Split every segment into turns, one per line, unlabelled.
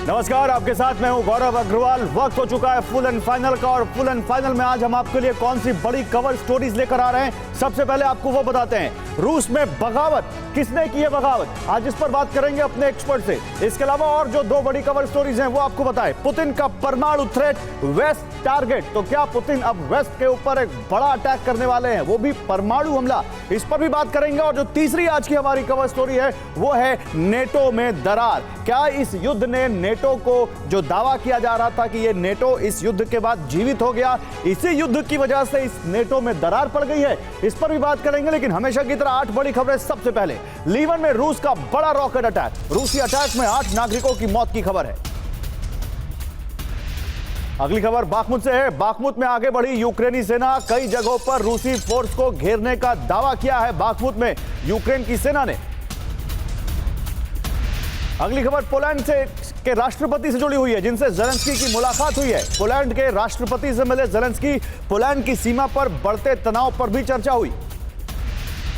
नमस्कार, आपके साथ मैं हूं गौरव अग्रवाल। वक्त हो चुका है फुल एंड फाइनल का, और फुल एंड फाइनल में आज हम आपके लिए कौन सी बड़ी कवर स्टोरीज लेकर आ रहे हैं, सबसे पहले आपको वो बताते हैं। रूस में बगावत, किसने की है बगावत, आज इस पर बात करेंगे अपने एक्सपर्ट से। इसके अलावा और जो दो बड़ी कवर स्टोरीज हैं वो आपको बताएं। पुतिन का परमाणु थ्रेट, वेस्ट टारगेट, तो क्या पुतिन अब वेस्ट के ऊपर एक बड़ा अटैक करने वाले हैं, वो भी परमाणु हमला, इस पर भी बात करेंगे। और जो तीसरी आज की हमारी कवर स्टोरी है वो है नेटो में दरार। क्या इस युद्ध ने नेटो को, जो दावा किया जा रहा था कि ये नेटो इस युद्ध के बाद जीवित हो गया, इसी युद्ध की वजह से इस नेटो में दरार पड़ गई है, इस पर भी बात करेंगे। लेकिन हमेशा की तरह 8 बड़ी खबरें। सबसे पहले लीवन में रूस का बड़ा रॉकेट अटैक, रूसी अटैक में 8 नागरिकों की मौत की खबर है। अगली खबर बाखमुत से है। बाखमुत में आगे बढ़ी यूक्रेनी सेना, कई जगहों पर रूसी फोर्स को घेरने का दावा किया है बाखमुत में यूक्रेन की सेना ने। अगली खबर पोलैंड के राष्ट्रपति से जुड़ी हुई है, जिनसे ज़ेलेंस्की की मुलाकात हुई है। पोलैंड के राष्ट्रपति से मिले ज़ेलेंस्की, पोलैंड की सीमा पर बढ़ते तनाव पर भी चर्चा हुई।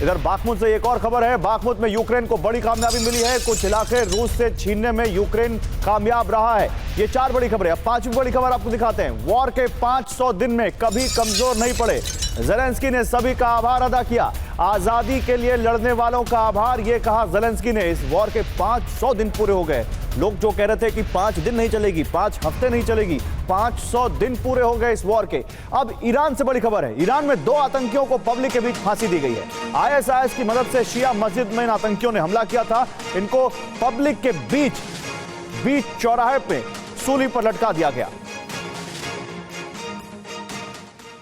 इधर बाखमुत से एक और खबर है। बाखमुत में यूक्रेन को बड़ी कामयाबी मिली है, कुछ इलाके रूस से छीनने में यूक्रेन कामयाब रहा है। ये 4 बड़ी खबरें। अब 5वीं बड़ी खबर आपको दिखाते हैं। वॉर के 500 दिन में कभी कमजोर नहीं पड़े, ज़ेलेंस्की ने सभी का आभार अदा किया। आजादी के लिए लड़ने वालों का आभार, ये कहा ज़ेलेंस्की ने। इस वॉर के 500 दिन पूरे हो गए। लोग जो कह रहे थे कि 5 दिन नहीं चलेगी, 5 हफ्ते नहीं चलेगी, 500 दिन पूरे हो गए इस वॉर के। अब ईरान से बड़ी खबर है। ईरान में 2 आतंकियों को पब्लिक के बीच फांसी दी गई है। आईएसआईएस की मदद से शिया मस्जिद में इन आतंकियों ने हमला किया था। इनको पब्लिक के बीच चौराहे पे सूली पर लटका दिया गया।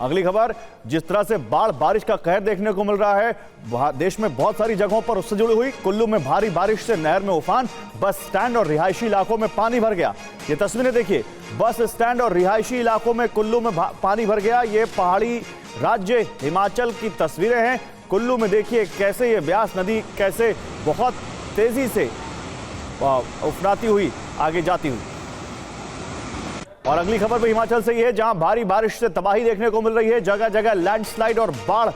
अगली खबर, जिस तरह से बाढ़ बारिश का कहर देखने को मिल रहा है देश में बहुत सारी जगहों पर, उससे जुड़ी हुई। कुल्लू में भारी बारिश से नहर में उफान, बस स्टैंड और रिहायशी इलाकों में पानी भर गया। ये तस्वीरें देखिए, बस स्टैंड और रिहायशी इलाकों में कुल्लू में पानी भर गया। ये पहाड़ी राज्य हिमाचल की तस्वीरें हैं। कुल्लू में देखिए कैसे ये ब्यास नदी कैसे बहुत तेजी से उफनाती हुई आगे जाती हुई। और अगली खबर भी हिमाचल से ही है, जहां भारी बारिश से तबाही देखने को मिल रही है। जगह जगह लैंडस्लाइड और बाढ़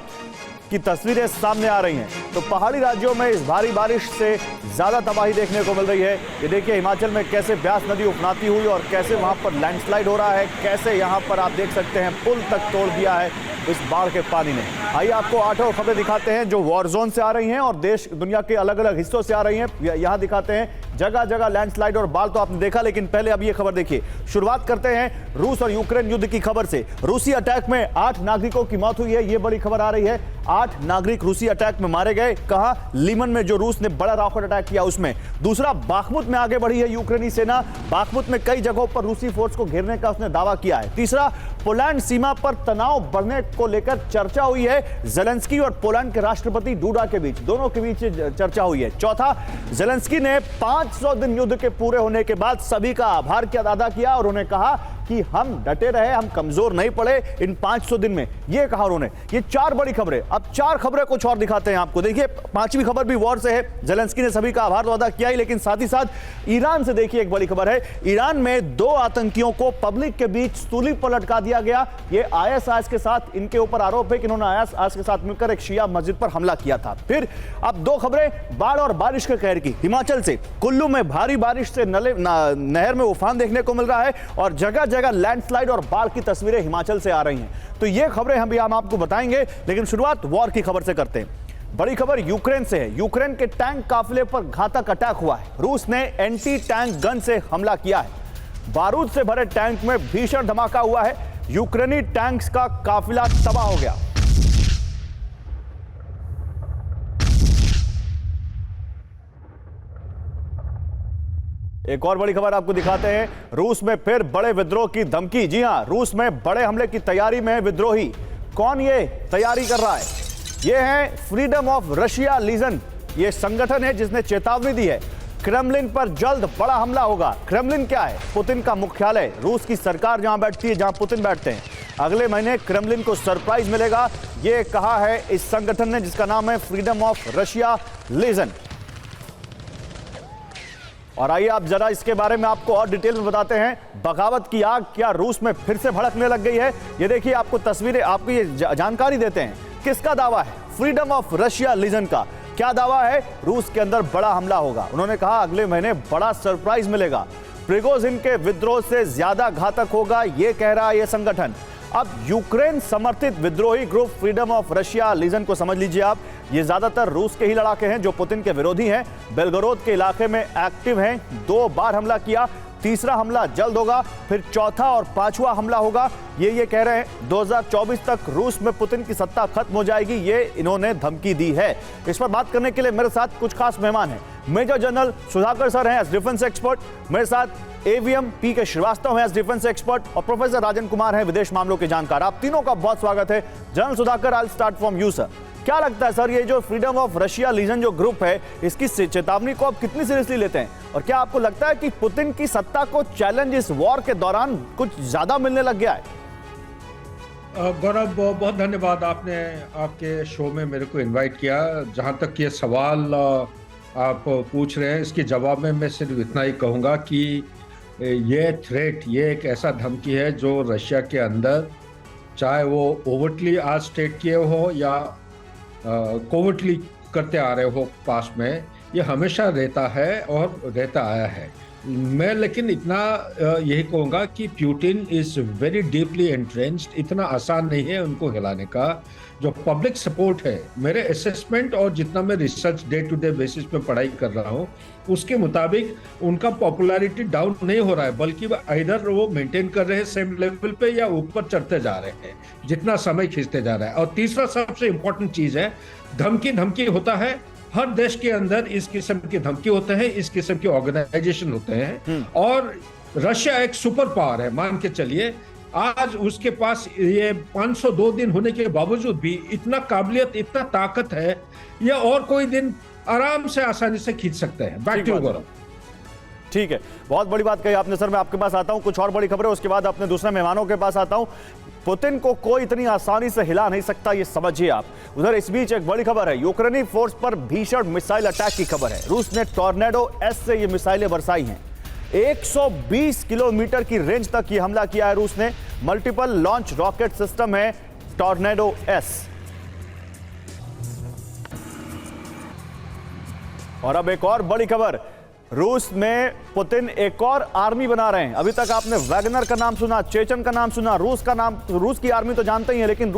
की तस्वीरें सामने आ रही हैं। तो पहाड़ी राज्यों में इस भारी बारिश से ज्यादा तबाही देखने को मिल रही है। ये देखिए हिमाचल में कैसे ब्यास नदी उफनाती हुई और कैसे वहां पर लैंडस्लाइड हो रहा है, कैसे यहां पर आप देख सकते हैं पुल तक तोड़ दिया है इस बाढ़ के पानी ने। आइए आपको 8 और खबरें दिखाते हैं जो वॉर जोन से आ रही हैं और देश दुनिया के अलग अलग हिस्सों से आ रही हैं। यहां दिखाते हैं जगह जगह लैंडस्लाइड और बाढ़ तो आपने देखा, लेकिन पहले अब ये खबर देखिए। शुरुआत करते हैं रूस और यूक्रेन युद्ध की खबर से। रूसी अटैक में 8 नागरिकों की मौत हुई है, ये बड़ी खबर आ रही है। 8 नागरिक रूसी अटैक में मारे गए। कहां? लीमन में, जो रूस ने बड़ा रॉकेट अटैक किया उसमें। दूसरा, बाखमुत में आगे बढ़ी है यूक्रेनी सेना, बाखमुत में कई जगहों पर रूसी फोर्स को घेरने का उसने दावा किया है। तीसरा, पोलैंड सीमा पर तनाव बढ़ने को लेकर चर्चा हुई है, ज़ेलेंस्की और पोलैंड के राष्ट्रपति डूडा के बीच, दोनों के बीच चर्चा हुई है। चौथा, ज़ेलेंस्की ने 500 दिन युद्ध के पूरे होने के बाद सभी का आभार अदा किया और उन्होंने कहा कि हम डटे रहे, हम कमजोर नहीं पड़े इन 500 दिन में, ये कहा उन्होंने। ये 4 बड़ी खबरें। अब 4 खबरें कुछ और दिखाते हैं आपको। देखिए 5वीं खबर भी वॉर से है। ज़ेलेंस्की ने सभी का आभार तो अदा किया ही, लेकिन साथ ही साथ ईरान से देखिए एक बड़ी खबर है। ईरान में 2 आतंकियों को पब्लिक के बीच सूली पर लटका दिया गया। ये आईएसआईएस के साथ इनके ऊपर आरोप है कि इन्होंने आईएसआईएस के साथ मिलकर एक शिया मस्जिद पर हमला किया था। फिर अब 2 खबरें बाढ़ और बारिश के कहर की। हिमाचल से कुल्लू में भारी बारिश से नहर में उफान देखने को मिल रहा है और जगह जगह लैंडस्लाइड और बाढ़ की तस्वीरें हिमाचल से आ रही हैं। तो ये खबरें हम आपको बताएंगे, लेकिन शुरुआत वॉर की खबर से करते हैं। बड़ी खबर यूक्रेन से है। यूक्रेन के टैंक काफिले पर घातक अटैक हुआ है। रूस ने एंटी टैंक गन से हमला किया है। बारूद से भरे टैंक में भीषण धमाका हुआ है। यूक्रेनी टैंक्स का काफिला तबाह हो गया। एक और बड़ी खबर आपको दिखाते हैं। रूस में फिर बड़े विद्रोह की धमकी। जी हां, रूस में बड़े हमले की तैयारी में विद्रोही। कौन ये तैयारी कर रहा है? ये है फ्रीडम ऑफ रशिया लीजन। ये संगठन है जिसने चेतावनी दी है क्रेमलिन पर जल्द बड़ा हमला होगा। क्रेमलिन क्या है? पुतिन का मुख्यालय। रूस की सरकार जहां बैठती है, जहां पुतिन बैठते हैं। अगले महीने क्रेमलिन को सरप्राइज मिलेगा, ये कहा है इस संगठन ने, जिसका नाम है फ्रीडम ऑफ रशिया लीजन। और आइए आप जरा इसके बारे में आपको और डिटेल में बताते हैं। बगावत की आग क्या रूस में फिर से भड़कने लग गई है? ये देखिए आपको तस्वीरें, आपको ये जानकारी देते हैं। किसका दावा है? फ्रीडम ऑफ रशिया लीजन का। क्या दावा है? रूस के अंदर बड़ा हमला होगा। उन्होंने कहा अगले महीने बड़ा सरप्राइज मिलेगा। प्रिगोजिन के विद्रोह से ज्यादा घातक होगा, यह कह रहा है यह संगठन। अब यूक्रेन समर्थित विद्रोही group freedom of Russia legion को समझ लीजिए आप, ये ज्यादातर रूस के ही लड़ाके हैं जो पुतिन के विरोधी हैं, बेलगोरोद के इलाके में एक्टिव हैं, 2 बार हमला किया, तीसरा हमला जल्द होगा, फिर चौथा और पांचवा हमला होगा। ये कह रहे हैं 2024 तक रूस में पुतिन की सत्ता खत्म हो जाएगी, ये इन्होंने धमकी दी है। इस पर बात करने के लिए मेरे साथ कुछ खास मेहमान हैं। मेजर जनरल सुधाकर सर हैं एज डिफेंस एक्सपर्ट, मेरे साथ एवीएम पी.के. श्रीवास्तव हैं एज डिफेंस एक्सपर्ट और प्रोफेसर राजन कुमार हैं विदेश मामलों के जानकार। आप तीनों का बहुत स्वागत है। General Sudhakar, I will start from you sir. क्या लगता है सर, ये जो फ्रीडम ऑफ रशिया लीजन जो ग्रुप है, इसकी चेतावनी को आप कितनी सीरियसली लेते हैं, और क्या आपको लगता है कि पुतिन की सत्ता को चैलेंज इस वॉर के दौरान कुछ ज्यादा मिलने लग गया है?
गौरव, बहुत धन्यवाद, आपने आपके शो में मेरे को इनवाइट किया। जहां तक ये सवाल आप पूछ रहे हैं, इसके जवाब में मैं सिर्फ इतना ही कहूँगा कि ये थ्रेट, ये एक ऐसा धमकी है जो रशिया के अंदर, चाहे वो ओवरटली आज स्टेट किए हो या कोवर्टली करते आ रहे हो पास में, ये हमेशा रहता है और रहता आया है। मैं लेकिन इतना यही कहूँगा कि Putin is very deeply entrenched, इतना आसान नहीं है उनको हिलाने का। जो पब्लिक सपोर्ट है, मेरे असेसमेंट और जितना मैं research day to day basis पे पढ़ाई कर रहा हूँ, उसके मुताबिक उनका पॉपुलैरिटी डाउन नहीं हो रहा है, बल्कि इधर वो मेंटेन कर रहे हैं सेम लेवल पे या ऊपर चढ़ते जा रहे हैं जितना समय खींचते जा रहा है। और तीसरा सबसे इंपॉर्टेंट चीज़ है, धमकी होता है। हर देश के अंदर इस किस्म की धमकी होते हैं, इस किस्म के ऑर्गेनाइजेशन होते हैं, और रशिया एक सुपर पावर है, मान के चलिए। आज उसके पास ये 502 दिन होने के बावजूद भी इतना काबिलियत, इतना ताकत है, ये और कोई दिन आराम से आसानी से खींच सकते हैं। बैक टू गौरव।
ठीक है, बहुत बड़ी बात कही आपने सर। मैं आपके पास आता हूं, कुछ और बड़ी खबरें, उसके बाद अपने दूसरे मेहमानों के पास आता हूं। पुतिन को कोई इतनी आसानी से हिला नहीं सकता, ये समझिए आप। उधर इस बीच एक बड़ी खबर है, यूक्रेनी फोर्स पर भीषण मिसाइल अटैक की खबर है। रूस ने टॉर्नेडो एस से ये मिसाइलें बरसाई हैं। 120 किलोमीटर की रेंज तक ये हमला किया है रूस ने। मल्टीपल लॉन्च रॉकेट सिस्टम है टॉर्नेडो एस। और अब एक और बड़ी खबर, रूस में पुतिन एक और आर्मी बना रहे हैं। अभी तक आपने वैगनर का नाम सुना, चेचन का नाम सुना, रूस की आर्मी तो जानते ही हैं, लेकिन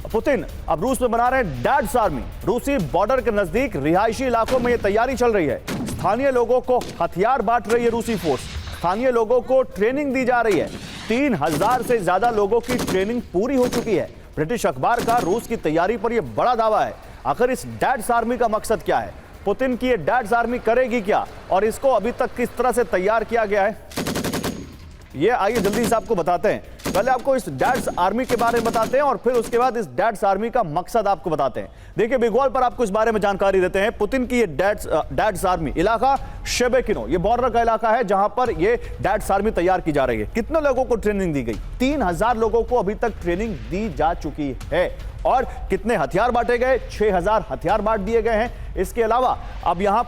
पुतिन अब रूस में बना रहे हैं डैड्स आर्मी। रूसी बॉर्डर के नजदीक रिहायशी इलाकों में यह तैयारी चल रही है। स्थानीय लोगों को हथियार बांट रही है रूसी फोर्स, स्थानीय लोगों को ट्रेनिंग दी जा रही है। 3000 से ज्यादा लोगों की ट्रेनिंग पूरी हो चुकी है। ब्रिटिश अखबार का रूस की तैयारी पर यह बड़ा दावा है। आखिर इस डैड्स आर्मी का मकसद क्या है, पुतिन की ये डैड्स आर्मी करेगी क्या, और इसको अभी तक किस तरह से तैयार किया गया है, ये आइए जल्दी से आपको बताते हैं। पहले आपको इस डैड्स आर्मी के बारे में बताते हैं और फिर उसके बाद इस डैड्स आर्मी का मकसद आपको बताते हैं। देखिए, बिग वॉल पर आपको इस बारे में जानकारी देते हैं। पुतिन की ये डैड्स आर्मी इलाका शेबेकिनो, ये बॉर्डर का इलाका है जहां पर ये डैड्स आर्मी तैयार की जा रही है। कितने लोगों को ट्रेनिंग दी गई? 3000 लोगों को अभी तक ट्रेनिंग दी जा चुकी है। और कितने हथियार बांटे गए? 6000 हथियार बांट दिए गए हैं। इसके अलावा अब यहां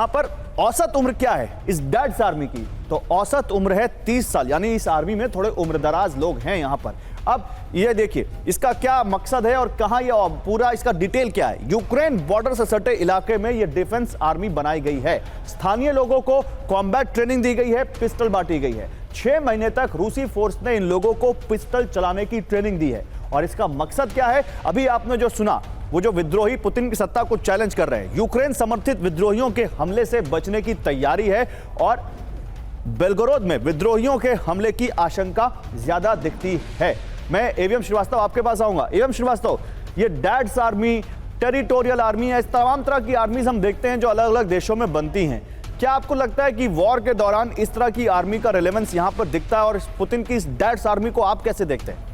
पर औसत उम्र क्या है इस डैड्स आर्मी की? तो औसत उम्र है 30 साल, यानी इस आर्मी में थोड़े उम्रदराज लोग हैं यहां पर। अब ये देखिए इसका क्या मकसद है और कहां ये पूरा इसका डिटेल क्या है। यूक्रेन बॉर्डर से सटे इलाके में ये डिफेंस आर्मी बनाई गई है। स्थानीय लोगों को कॉम्बैट ट्रेनिंग दी गई है, पिस्टल बांटी गई है। 6 महीने तक रूसी फोर्स ने इन लोगों को पिस्टल चलाने की ट्रेनिंग दी है। और इसका मकसद क्या है? अभी आपने जो सुना, वो जो विद्रोही पुतिन की सत्ता को चैलेंज कर रहे हैं, यूक्रेन समर्थित विद्रोहियों के हमले से बचने की तैयारी है और बेलगोरोद में विद्रोहियों के हमले की आशंका ज्यादा दिखती है। मैं एवीएम श्रीवास्तव आपके पास आऊंगा। एवीएम श्रीवास्तव, ये डैड्स आर्मी, टेरिटोरियल आर्मी है, इस तमाम तरह की आर्मीज हम देखते हैं जो अलग अलग देशों में बनती हैं। क्या आपको लगता है कि वॉर के दौरान इस तरह की आर्मी का रिलेवेंस यहां पर दिखता है, और पुतिन की इस डैड्स आर्मी को आप कैसे देखते हैं?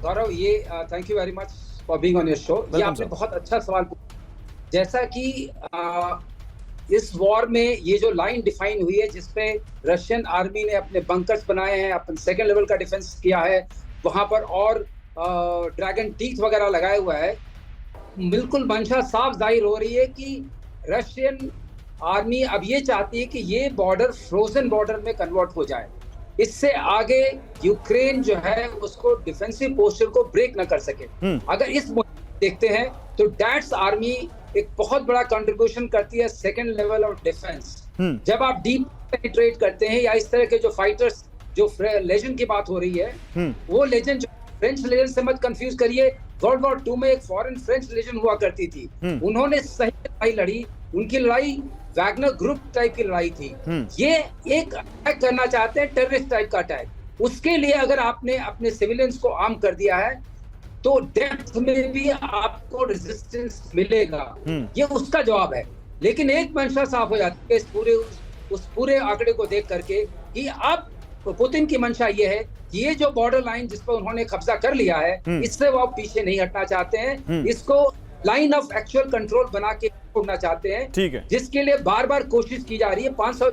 गौरव, ये thank you very much for being on your show. ये आपने बहुत अच्छा सवाल पूछा। जैसा कि इस वॉर में ये जो लाइन डिफाइन हुई है जिसपे रशियन आर्मी ने अपने बंकर्स बनाए हैं, अपन सेकंड लेवल का डिफेंस किया है, वहां पर और ड्रैगन टीथ वगैरह लगाया हुआ है, बिल्कुल मंशा साफ जाहिर हो रही है कि रशियन आर्मी अब ये चाहती है कि ये बॉर्डर फ्रोजन बॉर्डर में कन्वर्ट हो जाए। इससे आगे यूक्रेन जो है उसको डिफेंसिव पोस्चर को ब्रेक न कर सके। अगर इस देखते हैं तो डैड्स आर्मी एक बहुत बड़ा कंट्रीब्यूशन करती है सेकंड लेवल ऑफ डिफेंस। जब आप डीप पेनिट्रेट करते हैं या इस तरह के जो फाइटर्स, जो लेजेंड की बात हो रही है, वो लेजेंड फ्रेंच लेजेंड से मत कंफ्यूज करिए। वर्ल्ड वॉर 2 में एक फॉरेन फ्रेंच लेजेंड हुआ करती थी, उन्होंने सही लड़ाई लड़ी, उनकी लड़ाई वैगनर ग्रुप टाइप की लड़ाई थी। ये एक अटैक करना चाहते हैं, टेररिस्ट टाइप का अटैक, उसके लिए अगर आपने अपने सिविलियंस को आर्म कर दिया है तो डेप्थ में भी आपको रेजिस्टेंस मिलेगा, ये उसका जवाब है। लेकिन एक मंशा साफ हो जाती है उस पूरे आंकड़े को देख करके कि अब पुतिन की मंशा ये है कि ये जो बॉर्डर लाइन जिस पर उन्होंने कब्जा कर लिया है, इससे वो पीछे नहीं हटना चाहते हैं, इसको लाइन ऑफ एक्चुअल कंट्रोल बना के छोड़ना चाहते हैं।
ठीक है,
जिसके लिए बार बार कोशिश की जा रही है। 500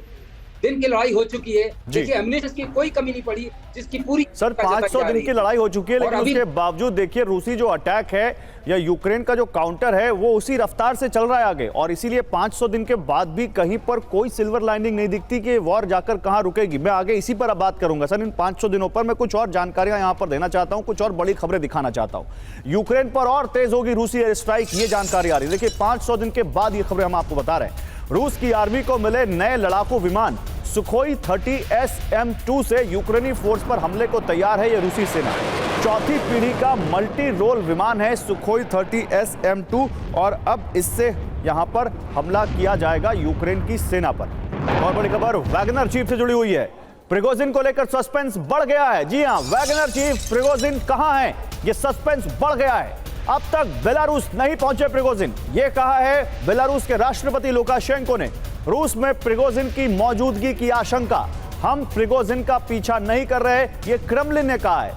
दिन की लड़ाई हो चुकी है, देखिए एम्युनिशन की कोई कमी नहीं पड़ी, जिसकी पूरी
सर 500 दिन की लड़ाई हो चुकी है, लेकिन उसके बावजूद देखिए रूसी जो अटैक है या यूक्रेन का जो काउंटर है वो उसी रफ्तार से चल रहा है आगे, और इसीलिए 500 दिन के बाद भी कहीं पर कोई सिल्वर लाइनिंग नहीं दिखती कि वॉर जाकर कहां रुकेगी। मैं आगे इसी पर अब बात करूंगा सर। इन 500 दिनों पर मैं कुछ और जानकारियां यहां पर देना चाहता हूं, कुछ और बड़ी खबरें दिखाना चाहता हूं। यूक्रेन पर और तेज होगी रूसी एयर स्ट्राइक, ये जानकारी आ रही है। देखिए 500 दिन के बाद ये खबरें हम आपको बता रहे हैं। रूस की आर्मी को मिले नए लड़ाकू विमान सुखोई 30 SM-2 से यूक्रेनी फोर्स पर हमले को तैयार है ये रूसी सेना। चौथी पीढ़ी का मल्टी रोल विमान है सुखोई 30 SM-2 और अब इससे यहां पर हमला किया जाएगा यूक्रेन की सेना पर। और बड़ी खबर वैगनर चीफ से जुड़ी हुई है। प्रिगोजिन को लेकर सस्पेंस बढ़ गया है। जी हां, वैगनर चीफ प्रिगोजिन कहां है, ये सस्पेंस बढ़ गया है। अब तक बेलारूस नहीं पहुंचे प्रिगोजिन, ये कहा है बेलारूस के राष्ट्रपति लुकाशेंको ने। रूस में प्रिगोजिन की मौजूदगी की आशंका, हम प्रिगोजिन का पीछा नहीं कर रहे, ये क्रेमलिन ने कहा है।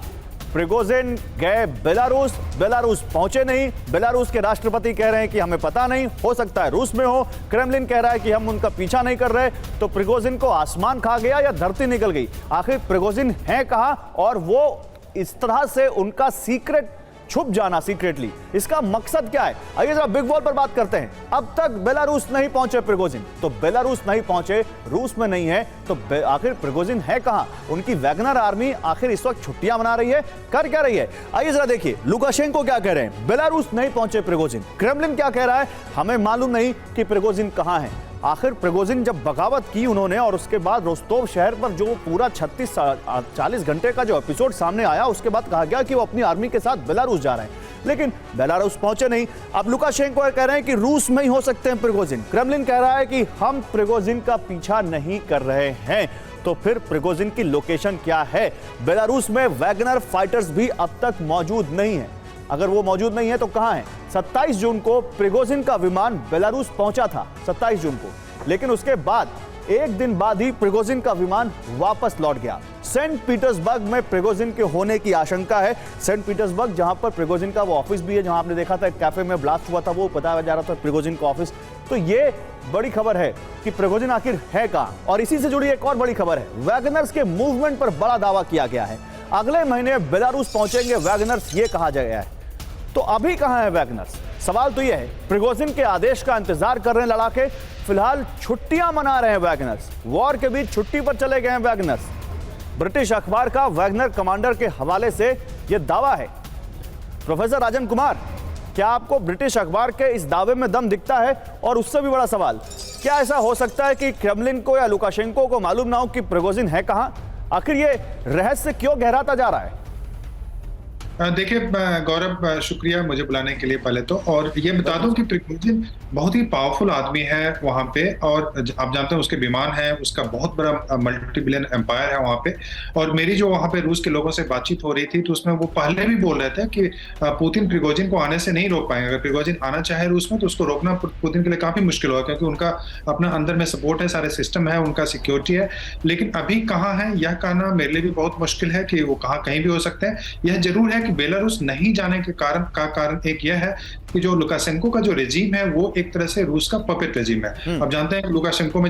प्रिगोजिन गए बेलारूस, बेलारूस पहुंचे नहीं, बेलारूस के राष्ट्रपति कह रहे हैं कि हमें पता नहीं, हो सकता है रूस में हो। क्रेमलिन कह रहा है कि हम उनका पीछा नहीं कर रहे। तो प्रिगोजिन को आसमान खा गया या धरती निकल गई? आखिर प्रिगोजिन है कहां, और वो इस तरह से उनका सीक्रेट छुप जाना सीक्रेटली, इसका मकसद क्या है? आइए जरा बिग वॉल पर बात करते हैं। अब तक बेलारूस नहीं पहुंचे प्रिगोजिन, तो बेलारूस नहीं पहुंचे, रूस में नहीं है, तो आखिर प्रिगोजिन है कहां? उनकी वैगनर आर्मी आखिर इस वक्त छुट्टियां मना रही है, कर क्या रही है? आइए जरा देखिए लुकाशेंको क्या कह रहे हैं। बेलारूस नहीं पहुंचे प्रिगोजिन, क्रेमलिन क्या कह रहा है, हमें मालूम नहीं कि प्रिगोजिन कहां है। आखिर प्रिगोजिन जब बगावत की उन्होंने और उसके बाद रोस्तोव शहर पर जो पूरा 36-40 घंटे का जो एपिसोड सामने आया, उसके बाद कहा गया कि वो अपनी आर्मी के साथ बेलारूस जा रहे हैं, लेकिन बेलारूस पहुंचे नहीं। अब लुकाशेंको कह रहे हैं कि रूस में ही हो सकते हैं प्रिगोजिन। क्रेमलिन कह रहा है कि हम प्रिगोजिन का पीछा नहीं कर रहे हैं। तो फिर प्रिगोजिन की लोकेशन क्या है? बेलारूस में वैगनर फाइटर्स भी अब तक मौजूद नहीं है। अगर वो मौजूद नहीं है तो कहां है? 27 जून को प्रिगोजिन का विमान बेलारूस पहुंचा था, 27 जून को, लेकिन उसके बाद एक दिन बाद ही प्रिगोजिन का विमान वापस लौट गया। सेंट पीटर्सबर्ग में प्रिगोजिन के होने की आशंका है। सेंट पीटर्सबर्ग जहां पर प्रिगोजिन का वो ऑफिस भी है, जहां आपने देखा था एक कैफे में ब्लास्ट हुआ था, वो बताया जा रहा था प्रिगोजिन का ऑफिस। तो ये बड़ी खबर है कि प्रिगोजिन आखिर है कहां। और इसी से जुड़ी एक और बड़ी खबर है, वैगनर्स के मूवमेंट पर बड़ा दावा किया गया है। अगले महीने बेलारूस पहुंचेंगे वैगनर्स, ये कहा गया है। तो अभी कहां है वैगनर्स? सवाल तो यह है। प्रिगोजिन के आदेश का इंतजार कर रहे हैं लड़ाके, फिलहाल छुट्टियां मना रहे हैं वैगनर्स, वॉर के बीच छुट्टी पर चले गए हैं वैगनर्स। ब्रिटिश अखबार का वैगनर कमांडर के हवाले से यह दावा है। प्रोफेसर राजन कुमार, क्या आपको ब्रिटिश अखबार के इस दावे में दम दिखता है? और उससे भी बड़ा सवाल, क्या ऐसा हो सकता है कि क्रेमलिन को या लुकाशेंको को मालूम ना हो कि प्रिगोजिन है कहां? आखिर ये रहस्य क्यों गहराता जा रहा है?
देखिए गौरव, शुक्रिया मुझे बुलाने के लिए पहले तो, और ये बता दूं कि प्रिगोजिन बहुत ही पावरफुल आदमी है वहाँ पे, और आप जानते हैं उसके विमान है, उसका बहुत बड़ा मल्टी बिलियन एम्पायर है वहाँ पे। और मेरी जो वहाँ पे रूस के लोगों से बातचीत हो रही थी तो उसमें वो पहले भी बोल रहे थे कि पुतिन प्रिगोजिन को आने से नहीं रोक पाएंगे। अगर प्रिगोजिन आना चाहे रूस में तो उसको रोकना पुतिन के लिए काफी मुश्किल होगा, क्योंकि उनका अपना अंदर में सपोर्ट है, सारे सिस्टम है, उनका सिक्योरिटी है। लेकिन अभी कहाँ है यह कहना मेरे लिए भी बहुत मुश्किल है कि वो कहीं भी हो सकते हैं। यह जरूर है कि बेलारूस नहीं जाने के कारण एक यह है कि जो लुकाशेंको का जो रेजिम है वो एक तरह से रूस का पपेट रेजिम है। अब जानते हैं लुकाशेंको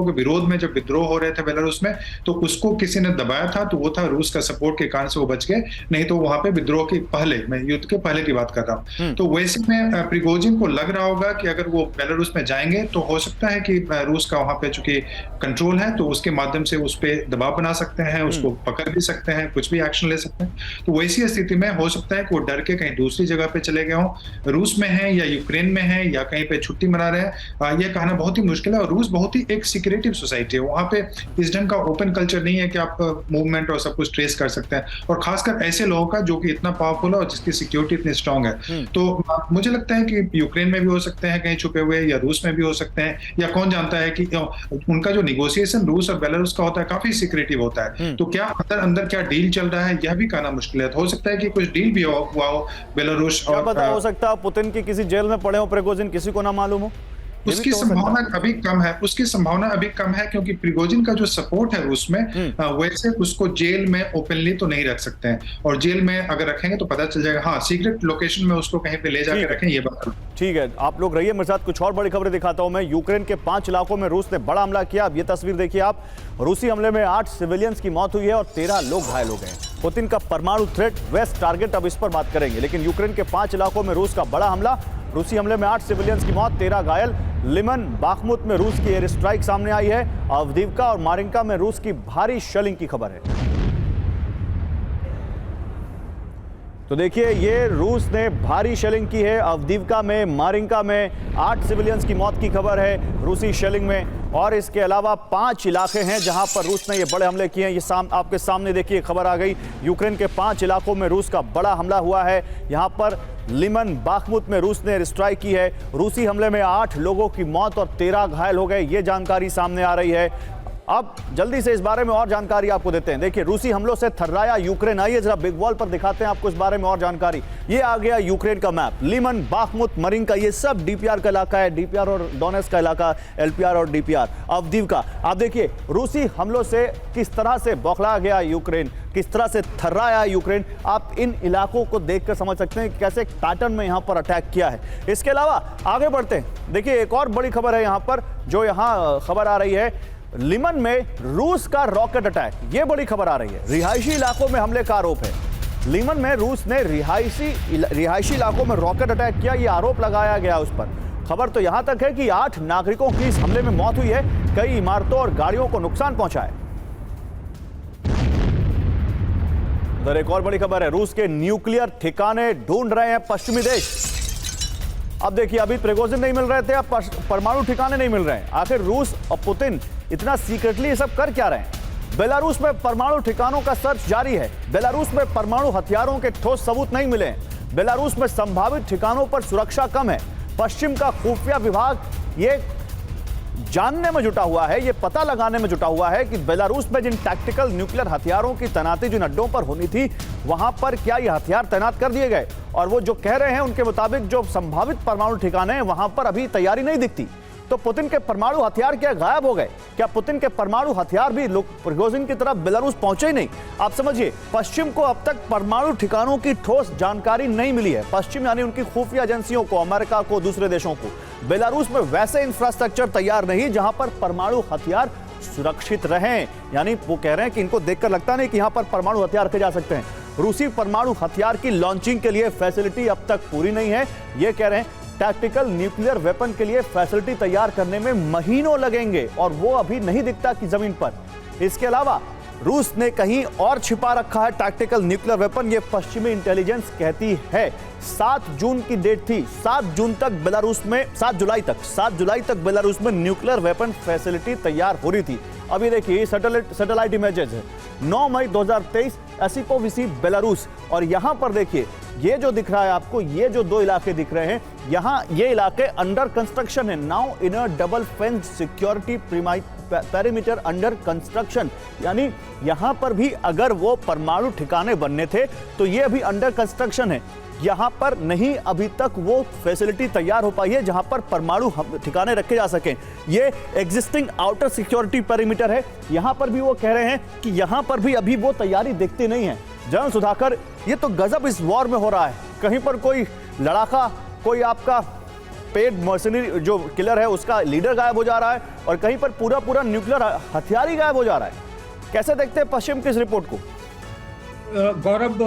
के विरोध में जब विद्रोह हो रहे थे बेलारूस में, तो उसको किसी ने दबाया था, तो वो था रूस का सपोर्ट के कारण से वो बच गए, नहीं तो वहां पे विद्रोह के पहले, मैं युद्ध के पहले की बात कर रहा हूँ। तो वैसे में प्रिगोजिन को लग रहा होगा कि अगर वो बेलारूस में जाएंगे तो हो सकता है कि रूस का वहां पे चूंकि कंट्रोल है तो उसके माध्यम से उस पर दबाव बना सकते हैं, उसको पकड़ भी सकते हैं, कुछ भी एक्शन ले सकते हैं। तो वैसे ऐसी स्थिति में हो सकता है कि वो डर के कहीं दूसरी जगह पे चले गए हों, रूस में हैं या यूक्रेन में हैं या कहीं पे छुट्टी मना रहे हैं, यह कहना बहुत ही मुश्किल है। और रूस बहुत ही एक सिक्रेटिव सोसाइटी है, वहाँ पे इस ढंग का ओपन कल्चर नहीं है कि आप मूवमेंट और सब कुछ ट्रेस कर सकते हैं, और खासकर ऐसे लोगों का जो कि इतना पावरफुल है और जिसकी सिक्योरिटी इतनी स्ट्रांग है। तो मुझे लगता है कि यूक्रेन में भी हो सकते हैं कहीं छुपे हुए, या रूस में भी हो सकते हैं, या कौन जानता है कि उनका जो निगोशिएशन रूस और बेलारूस का होता है काफी सिक्रेटिव होता है। तो क्या अंदर अंदर क्या डील चल रहा है यह भी कहना मुश्किल है। तो हो सकता है कि कुछ डील भी हुआ हो बेलारूस
क्या
और
पता, हो सकता है पुतिन की किसी जेल में पड़े हो प्रिगोजिन, किसी को ना मालूम हो।
उसकी संभावना अभी कम है, उसकी संभावना अभी कम है, क्योंकि प्रिगोजिन का जो सपोर्ट है रूस में, वैसे उसको जेल में ओपनली तो नहीं रख सकते हैं, और जेल में अगर रखेंगे तो पता चल जाएगा। हाँ, सीक्रेट लोकेशन में उसको कहीं पे ले जाके रखें, ये बात
ठीक है। आप लोग रहिए मेरे साथ, कुछ और बड़ी खबरें दिखाता हूं मैं। यूक्रेन के 5 इलाकों में रूस ने बड़ा हमला किया। अब ये तस्वीर देखिए आप, रूसी हमले में 8 सिविलियंस की मौत हुई है और 13 लोग घायल हो गए। पुतिन का परमाणु थ्रेट, वेस्ट टारगेट, अब इस पर बात करेंगे। लेकिन यूक्रेन के 5 इलाकों में रूस का बड़ा हमला, रूसी हमले में 8 सिविलियंस की मौत, 13 घायल। लिमन बाखमुत में रूस की एयर स्ट्राइक सामने आई है। अवदीवका और मारिंका में रूस की भारी शेलिंग की खबर है। तो देखिए, ये रूस ने भारी शेलिंग की है। अवदीवका में, मारिंका में 8 सिविलियंस की मौत की खबर है रूसी शेलिंग में। और इसके अलावा 5 इलाके हैं जहां पर रूस ने ये बड़े हमले किए हैं। ये आपके सामने देखिए खबर आ गई, यूक्रेन के 5 इलाकों में रूस का बड़ा हमला हुआ है। यहां पर लिमन बाखमुत में रूस ने एयर स्ट्राइक की है। रूसी हमले में 8 लोगों की मौत और 13 घायल हो गए, ये जानकारी सामने आ रही है। अब जल्दी से इस बारे में और जानकारी आपको देते हैं। देखिए, रूसी हमलों से थर्राया यूक्रेन। आइए जरा बिग वॉल पर दिखाते हैं आपको इस बारे में और जानकारी। ये आ गया यूक्रेन का मैप। लिमन, बाखमुत, मारिंका, ये सब डीपीआर का इलाका है। डीपीआर और डोनेट्स्क का इलाका, एलपीआर और डीपीआर। अवदीवका, आप देखिए रूसी हमलों से किस तरह से बौखला गया यूक्रेन, किस तरह से थर्राया यूक्रेन। आप इन इलाकों को देखकर समझ सकते हैं कि कैसे एक पैटर्न में यहां पर अटैक किया है। इसके अलावा आगे बढ़ते हैं। देखिए, एक और बड़ी खबर है यहां पर, जो यहां खबर आ रही है, लिमन में रूस का रॉकेट अटैक, ये बड़ी खबर आ रही है। रिहायशी इलाकों में हमले का आरोप है। लिमन में रूस ने रिहायशी इलाकों में रॉकेट अटैक किया, ये आरोप लगाया गया उस पर। खबर तो यहां तक है कि 8 नागरिकों की इस हमले में मौत हुई है, कई इमारतों और गाड़ियों को नुकसान पहुंचा है। उधर एक और बड़ी खबर है, रूस के न्यूक्लियर ठिकाने ढूंढ रहे हैं पश्चिमी देश। अब देखिए, अभी प्रिगोजिन नहीं मिल रहे थे, अब परमाणु ठिकाने नहीं मिल रहे हैं। आखिर रूस और पुतिन इतना सीक्रेटली ये सब कर क्या रहे हैं? बेलारूस में परमाणु ठिकानों का सर्च जारी है। बेलारूस में परमाणु हथियारों के ठोस सबूत नहीं मिले हैं। बेलारूस में संभावित ठिकानों पर सुरक्षा कम है। पश्चिम का खुफिया विभाग ये जानने में जुटा हुआ है, ये पता लगाने में जुटा हुआ है कि बेलारूस में जिन टैक्टिकल न्यूक्लियर हथियारों की तैनाती जिन अड्डों पर होनी थी, वहां पर क्या ये हथियार तैनात कर दिए गए। और वो जो कह रहे हैं उनके मुताबिक जो संभावित परमाणु ठिकाने हैं वहां पर अभी तैयारी नहीं दिखती। तो पुतिन के परमाणु हथियार क्या गायब हो गए? क्या पुतिन के परमाणु हथियार भी प्रिगोजिन की तरफ बेलारूस पहुंचे ही नहीं? आप समझिए, पश्चिम को अब तक परमाणु ठिकानों की ठोस जानकारी नहीं मिली है। पश्चिम यानी उनकी खुफिया एजेंसियों को, अमेरिका को, दूसरे देशों को। बेलारूस में वैसे इंफ्रास्ट्रक्चर तैयार नहीं जहां पर परमाणु हथियार सुरक्षित रहें। यानी वो कह रहे हैं कि इनको देखकर लगता नहीं कि यहां पर परमाणु हथियार रखे जा सकते हैं। रूसी परमाणु हथियार की लॉन्चिंग के लिए फैसिलिटी अब तक पूरी नहीं है, ये कह रहे हैं। टैक्टिकल न्यूक्लियर वेपन के लिए फैसिलिटी तैयार करने में महीनों लगेंगे और वो अभी नहीं दिखता कि जमीन पर। इसके अलावा रूस ने कहीं और छिपा रखा है टैक्टिकल न्यूक्लियर वेपन, ये पश्चिमी इंटेलिजेंस कहती है। 7 जून की डेट थी, 7 जुलाई तक बेलारूस में न्यूक्लियर वेपन फैसिलिटी तैयार हो रही थी। अभी देखिए सैटेलाइट इमेजेस है, 9 मई 2023, एसिपोविसी बेलारूस। और यहां पर देखिए, ये जो दिख रहा है आपको, ये जो 2 इलाके दिख रहे हैं, यहां ये इलाके अंडर कंस्ट्रक्शन है। Now in a double fence security perimeter under construction, यानी यहां पर भी अगर वो परमाणु ठिकाने बनने थे तो ये अभी अंडर कंस्ट्रक्शन है। यहां पर नहीं अभी तक वो फैसिलिटी तैयार हो पाई है जहां पर परमाणु ठिकाने रखे जा सकें। ये एग्जिस्टिंग आउटर सिक्योरिटी पेरीमीटर है। यहां पर भी वो कह रहे हैं कि यहां पर भी अभी वो तैयारी दिखती नहीं है। जनरल सुधाकर, ये तो गजब इस वॉर में हो रहा है। कहीं पर कोई लड़ाका, कोई आपका पेड मर्सनरी जो किलर है उसका लीडर गायब हो जा रहा है, और कहीं पर पूरा न्यूक्लियर हथियार ही गायब हो जा रहा है। कैसे देखते हैं पश्चिम की इस रिपोर्ट को?
गौरव,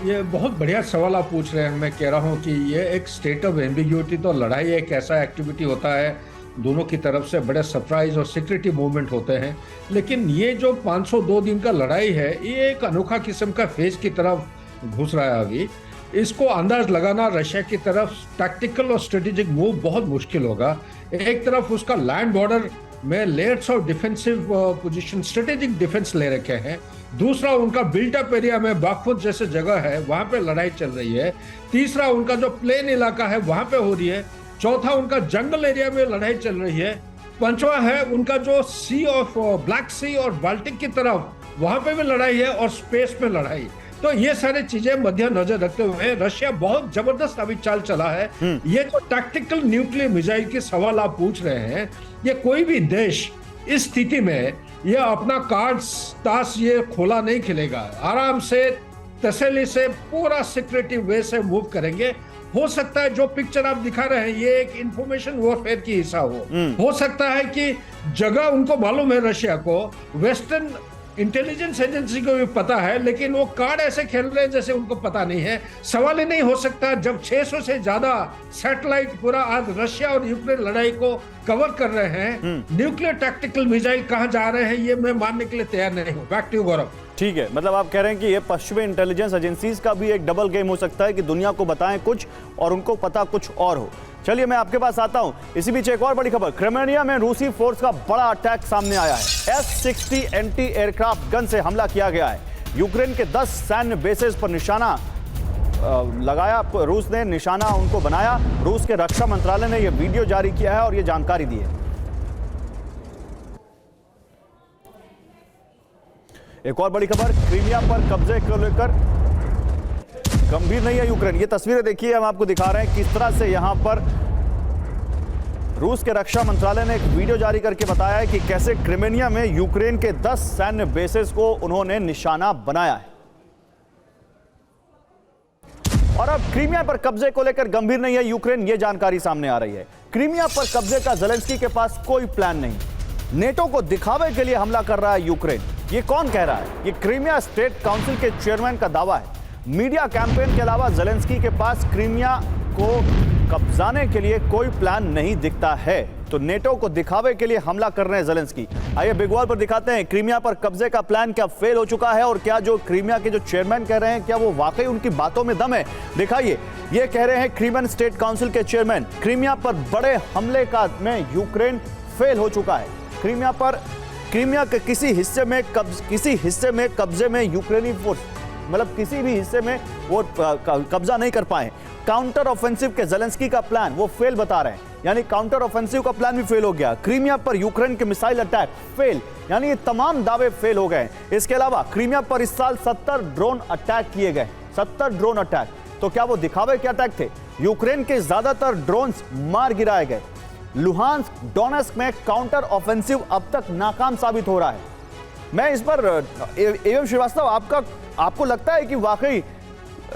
ये बहुत बढ़िया सवाल आप पूछ रहे हैं। मैं कह रहा हूं कि ये एक स्टेट ऑफ एम्बिग्यूटी, तो लड़ाई एक ऐसा एक्टिविटी होता है, दोनों की तरफ से बड़े सरप्राइज और सिक्रेटिव मूवमेंट होते हैं। लेकिन ये जो 502 दिन का लड़ाई है, ये एक अनोखा किस्म का फेज की तरफ घुस रहा है अभी, इसको अंदाज लगाना रशिया की तरफ टैक्टिकल और स्ट्रेटेजिक मूव बहुत मुश्किल होगा। एक तरफ उसका लैंड बॉर्डर में layers of defensive position, strategic defence ले रखे हैं। दूसरा, उनका बिल्टअप एरिया में बागपुर जैसे जगह है, वहां पे लड़ाई चल रही है। तीसरा, उनका जो प्लेन इलाका है वहां पे हो रही है। चौथा, उनका जंगल एरिया में लड़ाई चल रही है। पांचवा है उनका जो सी ऑफ ब्लैक सी और बाल्टिक की तरफ, वहां पे भी लड़ाई है और स्पेस में लड़ाई। तो ये सारी चीजें मध्य नजर रखते हुए रशिया बहुत जबरदस्त अभी चाल चला है। ये जो टैक्टिकल न्यूक्लियर मिसाइल के सवाल आप पूछ रहे हैं, ये कोई भी देश इस स्थिति में ये अपना कार्ड्स ताश ये खोला नहीं खेलेगा। आराम से तसल्ली से पूरा सिक्योरिटी वे से मूव करेंगे। हो सकता है जो पिक्चर आप दिखा रहे हैं ये एक इंफॉर्मेशन वॉरफेयर की हिस्सा हो सकता है कि जगह उनको मालूम है रशिया को, वेस्टर्न इंटेलिजेंस एजेंसी को भी पता है, लेकिन वो कार्ड ऐसे खेल रहे हैं जैसे उनको पता नहीं है। सवाल ही नहीं हो सकता जब 600 से ज्यादा सैटेलाइट पूरा आज रशिया और यूक्रेन लड़ाई को कवर कर रहे हैं। न्यूक्लियर टैक्टिकल मिसाइल कहां जा रहे हैं ये मैं मानने के लिए तैयार नहीं हूं। बैक टू यू गौरव।
ठीक है, मतलब आप कह रहे हैं कि ये पश्चिमी इंटेलिजेंस एजेंसीज का भी एक डबल गेम हो सकता है कि दुनिया को बताएं कुछ और उनको पता कुछ और हो। चलिए मैं आपके पास आता हूं। इसी बीच एक और बड़ी खबर, क्रिमिया में रूसी फोर्स का बड़ा अटैक सामने आया है। S-60 एंटी एयरक्राफ्ट गन से हमला किया गया है। यूक्रेन के 10 सैन्य बेसेस पर निशाना लगाया, रूस ने निशाना उनको बनाया। रूस के रक्षा मंत्रालय ने यह वीडियो जारी किया है और यह जानकारी दी है। एक और बड़ी खबर, क्रीमिया पर कब्जे को लेकर गंभीर नहीं है यूक्रेन। ये तस्वीरें देखिए, हम आपको दिखा रहे हैं किस तरह से यहां पर रूस के रक्षा मंत्रालय ने एक वीडियो जारी करके बताया है कि कैसे क्रिमिया में यूक्रेन के 10 सैन्य बेसेस को उन्होंने निशाना बनाया है। और अब क्रीमिया पर कब्जे को लेकर गंभीर नहीं है यूक्रेन, ये जानकारी सामने आ रही है। क्रीमिया पर कब्जे का ज़ेलेंस्की के पास कोई प्लान नहीं। नेटो को दिखावे के लिए हमला कर रहा है यूक्रेन। ये कौन कह रहा है? ये क्रीमिया स्टेट काउंसिल के चेयरमैन का दावा है। मीडिया कैंपेन के अलावा ज़ेलेंस्की के पास क्रीमिया को कब्जाने के लिए कोई प्लान नहीं दिखता है। तो नेटो को दिखावे के लिए हमला कर रहे हैं ज़ेलेंस्की। आइए बिग वॉल पर दिखाते हैं क्रीमिया पर कब्जे का प्लान क्या फेल हो चुका है और क्या जो क्रीमिया के जो चेयरमैन कह रहे हैं क्या वो वाकई उनकी बातों में दम है। दिखाइए, ये कह रहे हैं क्रीमियन स्टेट काउंसिल के चेयरमैन, क्रीमिया पर बड़े हमले का में यूक्रेन फेल हो चुका है। क्रीमिया के किसी हिस्से में कब्जे में यूक्रेनी फोर्स, मतलब किसी भी हिस्से में वो कब्जा नहीं कर पाए। काउंटर ऑफेंसिव के ज़ेलेंस्की का प्लान वो फेल बता रहे हैं, यानी काउंटर ऑफेंसिव का प्लान भी फेल हो गया। क्रीमिया पर यूक्रेन के मिसाइल अटैक फेल, यानी ये तमाम दावे फेल हो गए। इसके अलावा क्रीमिया पर इस साल 70 ड्रोन अटैक किए गए, 70 ड्रोन अटैक। तो क्या वो दिखावे के अटैक थे? यूक्रेन के ज्यादातर ड्रोन्स मार गिराए गए। लुहांस्क, डोनेस्क में काउंटर ऑफेंसिव अब तक नाकाम साबित हो रहा है। मैं इस पर एवं श्रीवास्तव, आपको लगता है कि वाकई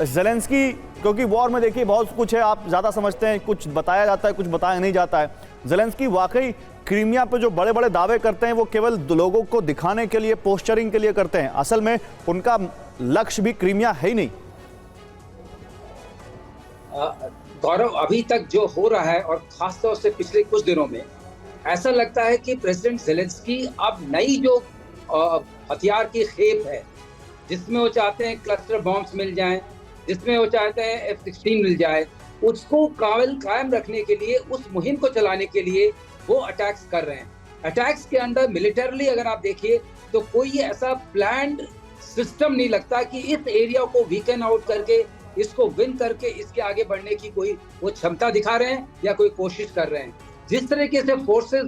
ज़ेलेंस्की, क्योंकि वॉर में देखिए बहुत कुछ है, आप ज़्यादा समझते हैं, कुछ बताया जाता है कुछ बताया नहीं जाता है, ज़ेलेंस्की वाकई क्रीमिया पे जो बड़े बड़े दावे करते हैं वो केवल लोगों को दिखाने के लिए, पोस्चरिंग के लिए करते हैं, असल में उनका लक्ष्य भी क्रीमिया है ही नहीं।
गौरव, अभी तक जो हो रहा है और खासतौर से पिछले कुछ दिनों में ऐसा लगता है कि प्रेसिडेंट ज़ेलेंस्की अब नई जो हथियार की खेप है, जिसमें वो चाहते हैं क्लस्टर बॉम्ब्स मिल जाएं, जिसमें वो चाहते हैं F-16 मिल जाए, उसको कायम रखने के लिए, उस मुहिम को चलाने के लिए वो अटैक्स कर रहे हैं। अटैक्स के अंदर मिलिटरली अगर आप देखिए तो कोई ऐसा प्लान्ड सिस्टम नहीं लगता कि इस एरिया को वीकन आउट करके, इसको विन करके इसके आगे बढ़ने की कोई वो क्षमता दिखा रहे हैं या कोई कोशिश कर रहे हैं। जिस तरीके से फोर्सेस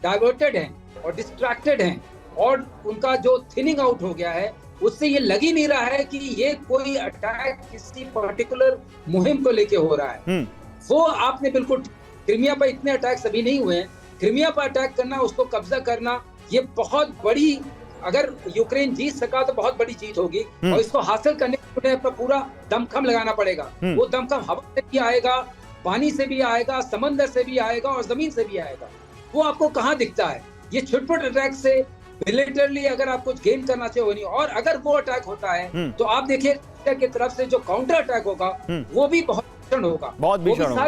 डाइवर्टेड हैं और डिस्ट्रैक्टेड हैं और उनका जो थिनिंग आउट हो गया है, उससे ये लग ही नहीं रहा है कि ये कोई अटैक किसी पर्टिकुलर मुहिम को लेके हो रहा है। वो आपने बिल्कुल, क्रीमिया पर इतने अटैक्स अभी नहीं हुए हैं। क्रीमिया पर अटैक करना, उसको कब्जा करना, ये बहुत बड़ी, अगर यूक्रेन जीत सका तो बहुत बड़ी जीत होगी। और इसको हासिल करने के लिए अपना पूरा दमखम लगाना पड़ेगा। वो दमखम हवा से भी आएगा, पानी से भी आएगा, समंदर से भी आएगा और जमीन से भी आएगा। वो आपको कहाँ दिखता है? ये छुटपुट अटैक से मिलिटरली अगर आप कुछ गेन करना चाहिए नहीं। और अगर वो अटैक होता है तो आप देखिए की तरफ से जो काउंटर अटैक होगा वो भी बहुत भीषण होगा,
बहुत भीषण होगा।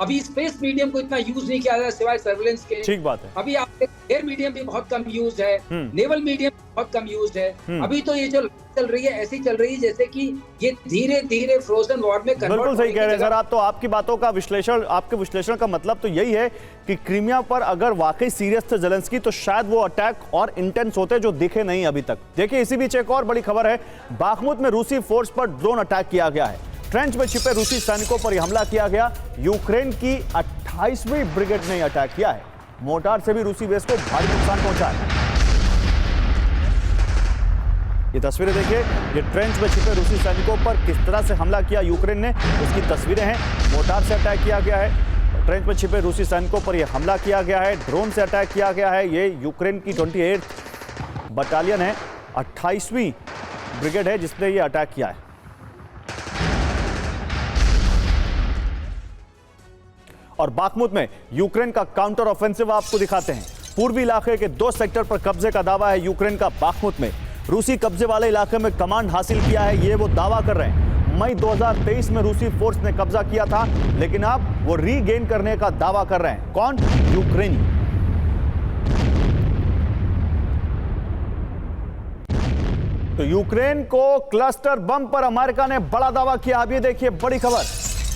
अभी स्पेस मीडियम को इतना यूज नहीं किया जाता सिवाय सर्वेलेंस के।
ठीक बात है।
अभी आप एयर मीडियम भी बहुत कम यूज है, नेवल मीडियम बहुत कम यूज है। अभी तो ये जो चल रही है ऐसी चल रही है जैसे कि ये धीरे धीरे फ्रोजन वॉर में कन्वर्ट।
बिल्कुल सही कह रहे हैं सर आप। तो आपकी बातों का विश्लेषण, आपके विश्लेषण का मतलब तो यही है कि क्रीमिया पर अगर वाकई सीरियस थे ज़ेलेंस्की तो शायद वो अटैक और इंटेंस होते जो दिखे नहीं अभी तक। देखिए इसी बीच एक और बड़ी खबर है, बाखमुत में रूसी फोर्स पर ड्रोन अटैक किया गया है। ट्रेंच में छिपे रूसी सैनिकों पर यह हमला किया गया। यूक्रेन की 28वीं ब्रिगेड ने अटैक किया है। मोर्टार से भी रूसी बेस को भारी नुकसान पहुंचा है। ये तस्वीरें देखिए, ये ट्रेंच में छिपे रूसी सैनिकों पर किस तरह से हमला किया यूक्रेन ने, इसकी तस्वीरें हैं। मोर्टार से अटैक किया गया है, ट्रेंच में छिपे रूसी सैनिकों पर यह हमला किया गया है, ड्रोन से अटैक किया गया है। ये यूक्रेन की 28th बटालियन है, 28वीं ब्रिगेड है जिसने ये अटैक किया है। और बाखमुत में यूक्रेन का काउंटर ऑफेंसिव आपको दिखाते हैं। पूर्वी इलाके के 2 सेक्टर पर कब्जे का दावा है यूक्रेन का। बाखमुत में रूसी कब्जे वाले इलाके में कमांड हासिल किया है, ये वो दावा कर रहे हैं। मई 2023 में रूसी फोर्स ने कब्जा किया था, लेकिन अब वो रीगेन करने का दावा कर रहे हैं। कौन? यूक्रेनी। तो यूक्रेन को क्लस्टर बम पर अमेरिका ने बड़ा दावा किया। अब ये देखिए बड़ी खबर,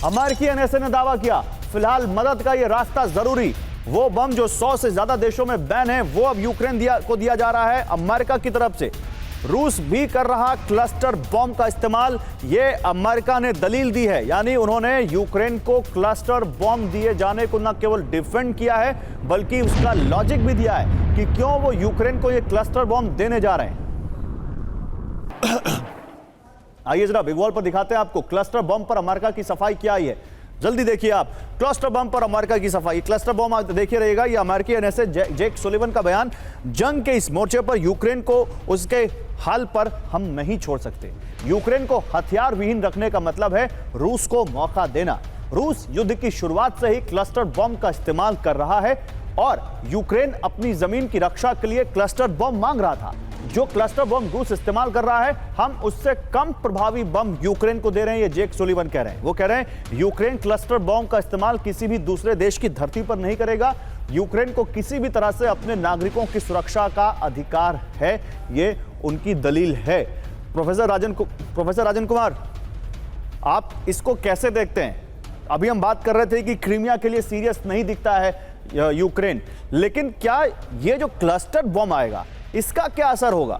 अमेरिकी एनएसए ने दावा किया फिलहाल मदद का ये रास्ता जरूरी। वो बम जो 100 से ज्यादा देशों में बैन है वो अब यूक्रेन को दिया जा रहा है अमेरिका की तरफ से। रूस भी कर रहा क्लस्टर बम का इस्तेमाल, ये अमेरिका ने दलील दी है। यानी उन्होंने यूक्रेन को क्लस्टर बम दिए जाने को न केवल डिफेंड किया है बल्कि उसका लॉजिक भी दिया है कि क्यों वो यूक्रेन को ये क्लस्टर बम देने जा रहे हैं। आइए जरा बिग वॉल पर दिखाते हैं आपको क्लस्टर बम पर अमेरिका की सफाई क्या आई है। जल्दी देखिए आप, क्लस्टर बम पर अमेरिका की सफाई। क्लस्टर बम देखिए रहेगा, ये अमेरिकी एनएसए जेक सुलिवन का बयान। जंग के इस मोर्चे पर यूक्रेन को उसके हाल पर हम नहीं छोड़ सकते। यूक्रेन को हथियार विहीन रखने का मतलब है रूस को मौका देना। रूस युद्ध की शुरुआत से ही क्लस्टर बम का इस्तेमाल कर रहा है और यूक्रेन अपनी जमीन की रक्षा के लिए क्लस्टर बम मांग रहा था। जो क्लस्टर बम रूस इस्तेमाल कर रहा है, हम उससे कम प्रभावी बम यूक्रेन को दे रहे हैं, ये जेक सुलिवन कह रहे हैं। वो कह रहे हैं यूक्रेन क्लस्टर बम का इस्तेमाल किसी भी दूसरे देश की धरती पर नहीं करेगा। यूक्रेन को किसी भी तरह से अपने नागरिकों की सुरक्षा का अधिकार है, ये उनकी दलील है। प्रोफेसर राजन कुमार, आप इसको कैसे देखते हैं? अभी हम बात कर रहे थे कि क्रीमिया के लिए सीरियस नहीं दिखता है यूक्रेन, लेकिन क्या ये जो क्लस्टर बम आएगा इसका क्या असर होगा?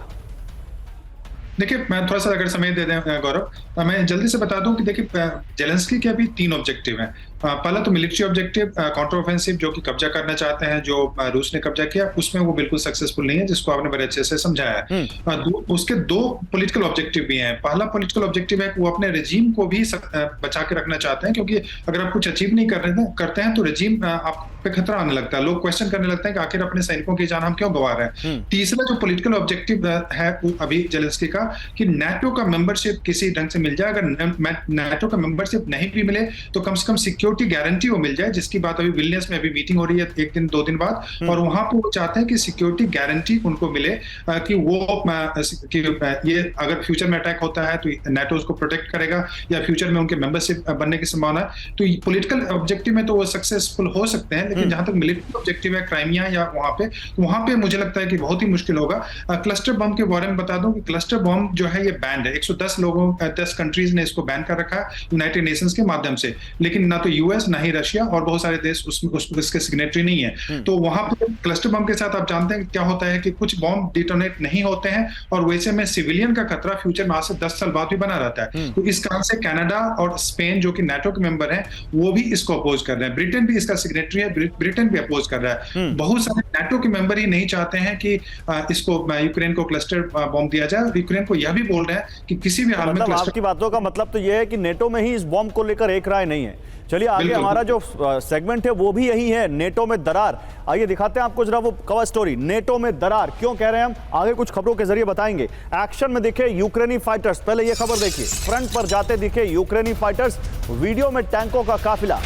देखिए, मैं थोड़ा सा अगर समय दे दें गौरव, मैं जल्दी से बता दूं कि देखिए जेलेंस्की के अभी 3 ऑब्जेक्टिव हैं। पहला तो मिलिट्री ऑब्जेक्टिव, काउंटर ऑफेंसिव, जो कि कब्जा करना चाहते हैं, जो रूस ने कब्जा किया, उसमें वो बिल्कुल सक्सेसफुल नहीं है, जिसको आपने बड़े अच्छे से समझाया है। उसके 2 पॉलिटिकल ऑब्जेक्टिव भी हैं। पहला पॉलिटिकल ऑब्जेक्टिव है कि वो अपने रेजिम को भी बचा के रखना चाहते हैं, क्योंकि अगर आप कुछ अचीव नहीं करते हैं तो रेजिम आप पे खतरा आने लगता है। लोग क्वेश्चन करने लगते हैं कि आखिर अपने सैनिकों की जान हम क्यों गंवा रहे हैं। तीसरा जो पॉलिटिकल ऑब्जेक्टिव है अभी जेलेंस्की का, कि नाटो का मेंबरशिप किसी ढंग से मिल जाए। अगर नाटो का मेंबरशिप नहीं भी मिले तो कम से कम सिक्योरिटी गारंटी वो मिल जाए, जिसकी बात अभी विलियस में अभी मीटिंग हो रही है 1 दिन 2 दिन बाद, और वहां पर वो चाहते हैं कि सिक्योरिटी गारंटी उनको मिले कि वो ये अगर फ्यूचर में अटैक होता है तो नाटो उसको प्रोटेक्ट करेगा या फ्यूचर में उनके मेंबरशिप बनने की संभावना है। तो पॉलिटिकल ऑब्जेक्टिव में तो वो सक्सेसफुल हो सकते हैं, लेकिन जहां तक मिलिट्री ऑब्जेक्टिव है क्राइमिया या वहां पे मुझे लगता है कि बहुत ही मुश्किल होगा। क्लस्टर बम के बारे में बता दूं कि क्लस्टर बम जो है ये बैंड है। 10 कंट्रीज ने इसको बैन कर रखा है यूनाइटेड नेशंस के माध्यम से, लेकिन ना तो यूएस ना ही रशिया और बहुत सारे देश उसके सिग्नेटरी नहीं है। तो वहां पे क्लस्टर बम के साथ आप जानते हैं क्या होता है कि कुछ बम डिटोनेट नहीं होते हैं और वैसे में सिविलियन का खतरा फ्यूचर में आज से 10 साल बाद भी बना रहता है। तो इस कारण से कनाडा और स्पेन, जो कि नाटो के मेंबर हैं, वो भी इसको अपोज कर रहे हैं। ब्रिटेन भी इसका सिग्नेटरी है, ब्रिटेन भी अपोज कर रहा है। बहुत सारे नाटो के मेंबर ही नहीं चाहते हैं कि इसको यूक्रेन को क्लस्टर बम दिया जाए। यूक्रेन को यह भी बोल रहे हैं कि किसी भी हाल में
आपकी बातों का मतलब तो यह है कि नेटो में ही इस बॉम्ब को लेकर एक राय नहीं है। चलिए आगे हमारा जो सेगमेंट है वो भी यही है, नेटो में दरार। आइए दिखाते हैं आपको जरा वो कवर स्टोरी, नेटो में दरार क्यों कह रहे हैं हम, आगे कुछ खबरों के जरिए बताएंगे। एक्शन में दिखे यूक्रेनी फाइटर्स, पहले ये खबर देखिए, फ्रंट पर जाते दिखे यूक्रेनी फाइटर्स, वीडियो में टैंकों का काफिला।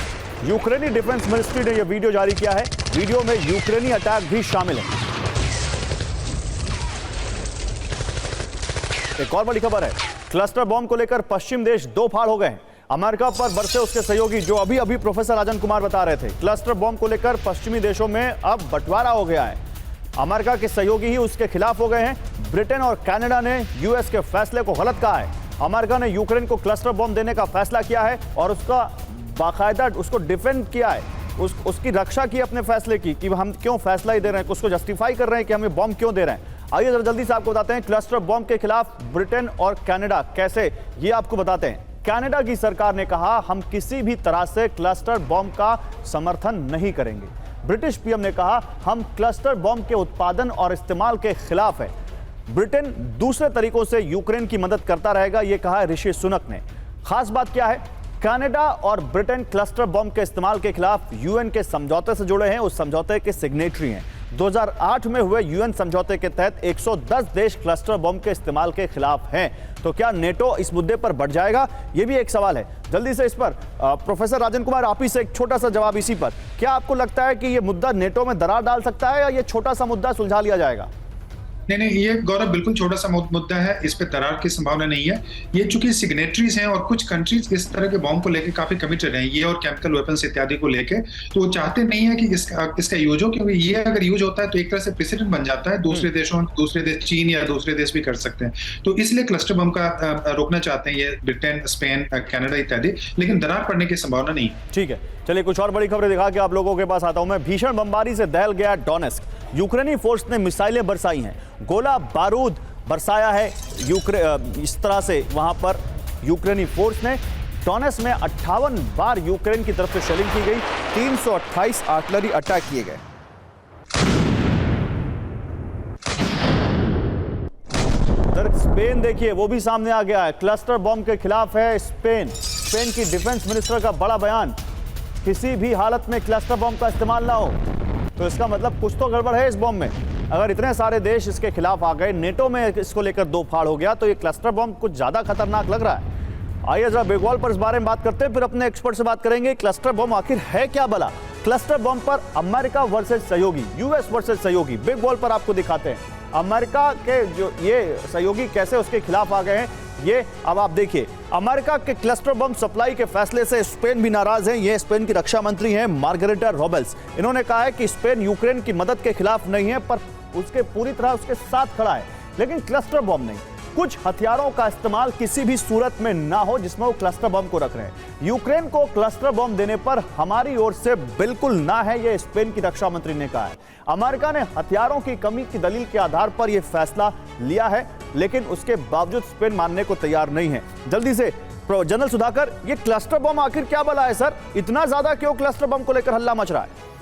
यूक्रेनी डिफेंस मिनिस्ट्री ने यह वीडियो जारी किया है, वीडियो में यूक्रेनी अटैक भी शामिल है। एक और बड़ी खबर है, क्लस्टर बॉम्ब को लेकर पश्चिम देश दो फाड़ हो गए हैं। अमेरिका पर बरसे उसके सहयोगी, जो अभी अभी प्रोफेसर राजन कुमार बता रहे थे। क्लस्टर बॉम्ब को लेकर पश्चिमी देशों में अब बंटवारा हो गया है। अमेरिका के सहयोगी ही उसके खिलाफ हो गए हैं। ब्रिटेन और कनाडा ने यूएस के फैसले को गलत कहा है। अमेरिका ने यूक्रेन को क्लस्टर बॉम्ब देने का फैसला किया है और उसका बाकायदा उसको डिफेंड किया है, उसकी रक्षा की अपने फैसले की, कि हम क्यों फैसला ही दे रहे हैं, उसको जस्टिफाई कर रहे हैं कि हमें बॉम्ब क्यों दे रहे हैं। आइए जरा जल्दी से आपको बताते हैं क्लस्टर बॉम्ब के खिलाफ ब्रिटेन और कनाडा कैसे, ये आपको बताते हैं। कनाडा की सरकार ने कहा, हम किसी भी तरह से क्लस्टर बॉम्ब का समर्थन नहीं करेंगे। ब्रिटिश पीएम ने कहा, हम क्लस्टर बॉम्ब के उत्पादन और इस्तेमाल के खिलाफ है। ब्रिटेन दूसरे तरीकों से यूक्रेन की मदद करता रहेगा, यह कहा है ऋषि सुनक ने। खास बात क्या है, कनाडा और ब्रिटेन क्लस्टर बॉम्ब के इस्तेमाल के खिलाफ यूएन के समझौते से जुड़े हैं, उस समझौते के सिग्नेटरी हैं। 2008 में हुए यूएन समझौते के तहत 110 देश क्लस्टर बॉम्ब के इस्तेमाल के खिलाफ हैं। तो क्या नेटो इस मुद्दे पर बढ़ जाएगा, यह भी एक सवाल है। जल्दी से इस पर प्रोफेसर राजन कुमार, आप ही से एक छोटा सा जवाब इसी पर। क्या आपको लगता है कि यह मुद्दा नेटो में दरार डाल सकता है या यह छोटा सा मुद्दा सुलझा लिया जाएगा?
नहीं, ये गौरव बिल्कुल छोटा सा मुद्दा है, इस पे दरार की संभावना नहीं है। ये चूंकि सिग्नेटरीज हैं और कुछ कंट्रीज इस तरह के बॉम्ब को लेकर काफी कमिटेड हैं, ये और केमिकल वेपन्स इत्यादि को लेके, तो वो चाहते नहीं है कि इसका यूज हो, क्योंकि ये अगर यूज होता है तो एक तरह से प्रेसिडेंट बन जाता है। दूसरे देश, चीन या दूसरे देश भी कर सकते हैं। तो इसलिए क्लस्टर बम का रोकना चाहते हैं ये ब्रिटेन, स्पेन, कनाडा इत्यादि, लेकिन दरार पड़ने की संभावना नहीं।
ठीक है, चलिए कुछ और बड़ी खबरें दिखा के आप लोगों के पास आता हूं मैं। भीषण बमबारी से दहल गया डोनेस्क। यूक्रेनी फोर्स ने मिसाइलें बरसाई हैं, गोला बारूद बरसाया है इस तरह से वहां पर यूक्रेनी फोर्स ने। डोनेस्क में 58 बार यूक्रेन की तरफ से शेलिंग की गई, 328 आर्टिलरी अटैक किए गए। स्पेन देखिए, वो भी सामने आ गया है, क्लस्टर बॉम्ब के खिलाफ है स्पेन की डिफेंस मिनिस्टर का बड़ा बयान, किसी भी हालत में क्लस्टर बॉम्ब का इस्तेमाल ना हो। तो इसका मतलब कुछ तो गड़बड़ है इस बॉम्ब में। अगर इतने सारे देश इसके खिलाफ आ गए, नेटो में इसको लेकर दो फाड़ हो गया, तो ये क्लस्टर बॉम्ब कुछ ज्यादा खतरनाक लग रहा है। आइए जरा बिग वॉल पर इस बारे में बात करते हैं, फिर अपने एक्सपर्ट से बात करेंगे। क्लस्टर बॉम्ब आखिर है क्या भला? क्लस्टर बॉम्ब पर अमेरिका वर्सेस सहयोगी, यूएस वर्सेस सहयोगी, बिग वॉल पर आपको दिखाते हैं अमेरिका के जो ये सहयोगी कैसे उसके खिलाफ आ गए हैं। ये अब आप देखिए, अमेरिका के क्लस्टर बम सप्लाई के फैसले से स्पेन भी नाराज हैं। ये स्पेन की रक्षा मंत्री हैं मार्गरेटा रोबेल्स। इन्होंने कहा है कि स्पेन यूक्रेन की मदद के खिलाफ नहीं है, पर उसके पूरी तरह उसके साथ खड़ा है, लेकिन क्लस्टर बम नहीं। कुछ हथियारों का इस्तेमाल किसी भी सूरत में ना हो जिसमें वो क्लस्टर बम को रख रहे हैं। यूक्रेन को क्लस्टर बम देने पर हमारी ओर से बिल्कुल ना है, यह स्पेन की रक्षा मंत्री ने कहा है। अमेरिका ने हथियारों की कमी की दलील के आधार पर यह फैसला लिया है, लेकिन उसके बावजूद स्पेन मानने को तैयार नहीं है। जल्दी से जनरल सुधाकर, ये क्लस्टर बम आखिर क्या भला है सर? इतना ज्यादा क्यों क्लस्टर बम को लेकर हल्ला मच रहा है?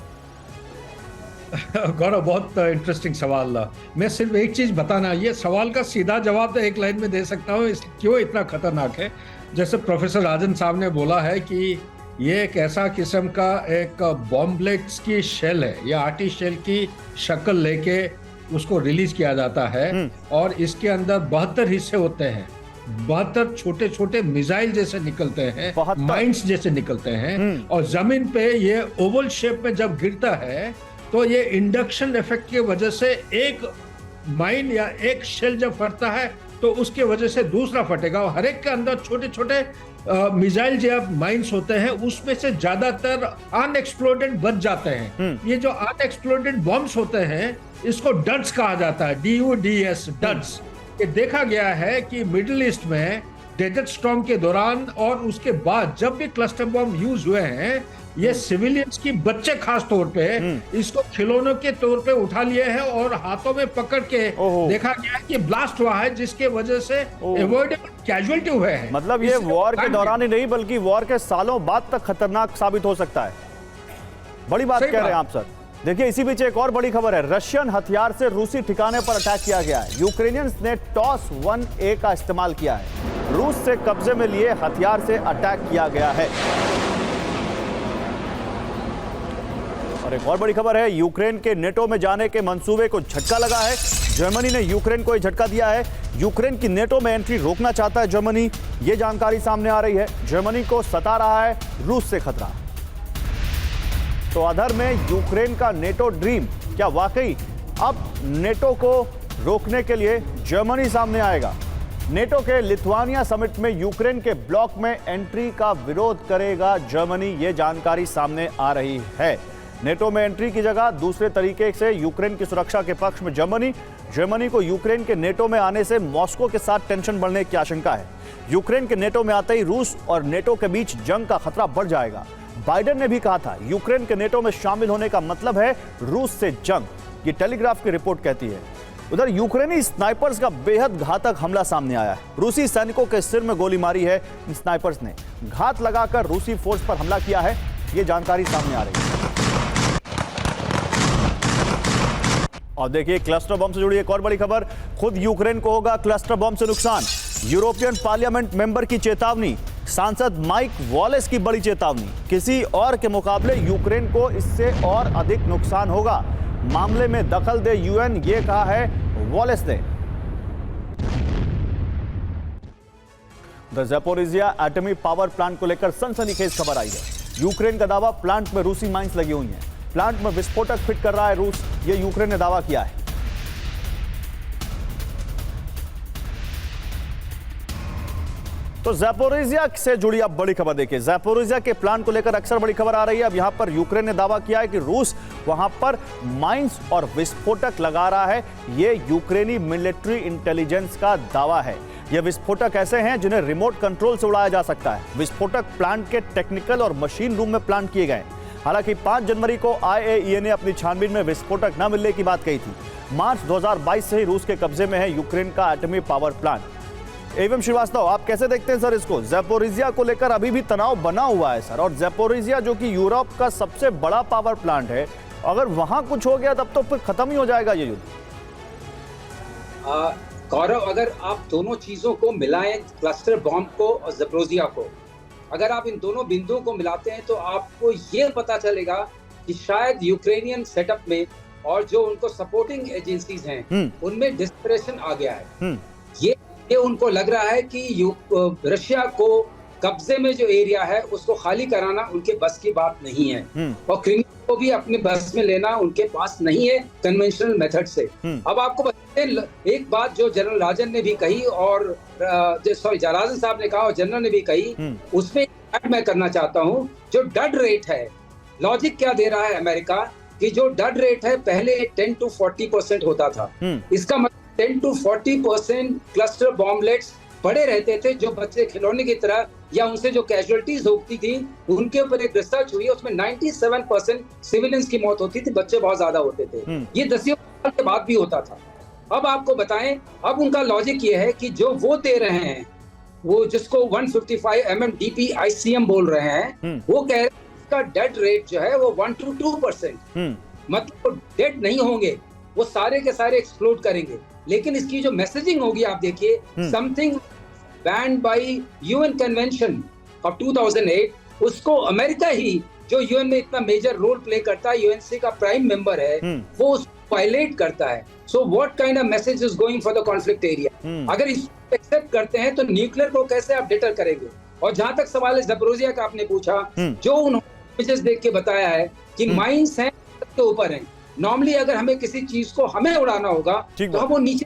गौरव, बहुत इंटरेस्टिंग सवाल। मैं सिर्फ एक चीज बताना, ये सवाल का सीधा जवाब तो एक लाइन में दे सकता हूँ, क्यों इतना खतरनाक है। जैसे प्रोफेसर राजन साहब ने बोला है कि ये एक ऐसा किस्म का एक बॉम्बलेट्स की शेल है, या आर्टी शेल की शक्ल लेके उसको रिलीज किया जाता है, और इसके अंदर 72 हिस्से होते हैं। 72 छोटे छोटे मिसाइल जैसे निकलते हैं, माइंस जैसे निकलते हैं, और जमीन पे ये ओवल शेप में जब गिरता है तो ये इंडक्शन इफेक्ट की वजह से एक माइन या एक शेल जब फटता है तो उसके वजह से दूसरा फटेगा, और हर एक के अंदर छोटे छोटे मिसाइल जो माइंस होते हैं उसमें से ज्यादातर अनएक्सप्लोडेड बच जाते हैं। ये जो अनएक्सप्लोडेड बॉम्ब्स होते हैं इसको डट्स कहा जाता है, DUDS, डट्स। ये देखा गया है कि मिडिल ईस्ट में डेजर्ट स्टॉर्म के दौरान और उसके बाद जब भी क्लस्टर बम यूज हुए हैं, ये सिविलियंस की बच्चे खास तौर पे इसको खिलौनों के तौर पे उठा लिए हैं और हाथों में पकड़ के देखा गया है कि ब्लास्ट हुआ है, जिसके वजह से अवॉइडेबल कैजुअलिटी हुए हैं।
मतलब ये वॉर के दौरान ही नहीं बल्कि वॉर के सालों बाद तक खतरनाक साबित हो सकता है। बड़ी बात कह रहे हैं आप सर। देखिए, इसी बीच एक और बड़ी खबर है, रशियन हथियार से रूसी ठिकाने पर अटैक किया गया है। यूक्रेनियंस ने टॉस 1A का इस्तेमाल किया है, रूस से कब्जे में लिए हथियार से अटैक किया गया है। और एक और बड़ी खबर है, यूक्रेन के नेटो में जाने के मंसूबे को झटका लगा है। जर्मनी ने यूक्रेन को झटका दिया है। यूक्रेन की नेटो में एंट्री रोकना चाहता है जर्मनी, ये जानकारी सामने आ रही है। जर्मनी को सता रहा है रूस से खतरा। तो अधर में यूक्रेन का नेटो ड्रीम, क्या वाकई अब नेटो को रोकने के लिए जर्मनी सामने आएगा? नेटो के लिथुआनिया समिट में यूक्रेन के ब्लॉक में एंट्री का विरोध करेगा जर्मनी, ये जानकारी सामने आ रही है। नेटो में एंट्री की जगह दूसरे तरीके से यूक्रेन की सुरक्षा के पक्ष में जर्मनी को यूक्रेन के नेटो में आने से मॉस्को के साथ टेंशन बढ़ने की आशंका है। यूक्रेन के नेटो में आते ही रूस और नेटो के बीच जंग का खतरा बढ़ जाएगा। बाइडेन ने भी कहा था यूक्रेन के नेटो में शामिल होने का मतलब है रूस से जंग, ये टेलीग्राफ की रिपोर्ट कहती है। उधर यूक्रेनी स्नाइपर्स का बेहद घातक हमला सामने आया है। रूसी सैनिकों के सिर में गोली मारी है इन स्नाइपर्स ने। घात लगाकर रूसी फोर्स पर हमला किया है, ये जानकारी सामने आ रही है। और देखिए क्लस्टर बम से जुड़ी एक और बड़ी खबर, खुद यूक्रेन को होगा क्लस्टर बम से नुकसान। यूरोपियन पार्लियामेंट मेंबर की चेतावनी, सांसद माइक वॉलेस की बड़ी चेतावनी, किसी और के मुकाबले यूक्रेन को इससे और अधिक नुकसान होगा। मामले में दखल दे यूएन, ये कहा है वॉलेस ने। ज़ैपोरिज़िया एटमी पावर प्लांट को लेकर सनसनीखेज खबर आई है। यूक्रेन का दावा, प्लांट में रूसी माइंस लगी हुई हैं। प्लांट में विस्फोटक फिट कर रहा है रूस, ये यूक्रेन ने दावा किया है। तो ज़ैपोरिज़िया से जुड़ी अब बड़ी खबर देखिए। ज़ैपोरिज़िया के प्लांट को लेकर अक्सर बड़ी खबर आ रही है। अब यहां पर यूक्रेन ने दावा किया है कि रूस वहां पर माइंस और विस्फोटक लगा रहा है। ये यूक्रेनी मिलिट्री इंटेलिजेंस का दावा है। ये विस्फोटक ऐसे हैं जिन्हें रिमोट कंट्रोल से उड़ाया जा सकता है। विस्फोटक प्लांट के टेक्निकल और मशीन रूम में प्लांट किए गए। हालांकि 5 जनवरी को IAEA ने अपनी छानबीन में विस्फोटक न मिलने की बात कही थी। मार्च 2022 से ही रूस के कब्जे में है यूक्रेन का एटमी पावर प्लांट। एवं श्रीवास्तव, आप कैसे देखते हैं सर इसको? ज़ैपोरिज़िया को लेकर अभी भी तनाव बना हुआ है सर, और ज़ैपोरिज़िया जो कि यूरोप का सबसे बड़ा पावर प्लांट है, अगर वहां कुछ हो गया तब तो फिर खत्म ही हो जाएगा ये युद्ध।
गौरव, अगर आप दोनों चीजों को मिलाएं, क्लस्टर बॉम्ब को और ज़ैपोरिज़िया को, अगर आप इन दोनों बिंदुओं को मिलाते हैं तो आपको ये पता चलेगा कि शायद यूक्रेनियन सेटअप में और जो उनको सपोर्टिंग एजेंसीज हैं उनमें डिस्परेशन आ गया है। ये उनको लग रहा है कि रशिया को कब्जे में जो एरिया है उसको खाली कराना उनके बस की बात नहीं है, और क्रिमिया को भी अपने बस में लेना उनके पास नहीं है कन्वेंशनल मेथड से। अब आपको एक बात जो जनरल राजन ने भी कही और राजन साहब ने कहा और जनरल ने भी कही, उसमें ऐड मैं करना चाहता हूं। जो डड रेट है, लॉजिक क्या दे रहा है अमेरिका कि जो डड रेट है पहले 10 to 40% होता था, इसका मतलब 10 to 40% क्लस्टर बॉम्बलेट्स बड़े रहते थे जो बच्चे खिलौने की तरह, या उनसे जो कैजुअलिटीज होती थी उनके ऊपर एक रिसर्च हुई, उसमें 97% सिविलियंस की मौत होती थी, बच्चे बहुत ज्यादा होते थे। ये 10 साल के बाद भी होता था। अब आपको बताएं, अब उनका लॉजिक ये है कि जो वो दे रहे हैं, वो जिसको 155 mm DPICM बोल रहे हैं, वो कह रहे हैं इसका डेड रेट जो है वो 1 to 2%, मतलब डेड नहीं होंगे, वो सारे के सारे एक्सप्लोड करेंगे। लेकिन इसकी जो मैसेजिंग होगी आप देखिए, something band bye UN convention of 2008, उसको अमेरिका ही जो यूएन में इतना मेजर रोल प्ले करता है, यूएनसी का प्राइम मेंबर है, वो उसको वायलेट करता है। So what kind of message is going for the conflict area? अगर इसको एक्सेप्ट करते हैं तो न्यूक्लियर को कैसे आप डिटर करेंगे? और जहां तक सवाल है ज़ैपोरिज़िया का आपने पूछा, जो उन्होंने इमेजेस देख के बताया है कि माइंस हैं के ऊपर हैं। नॉर्मली अगर हमें किसी चीज को हमें उड़ाना होगा तो हम वो नीचे,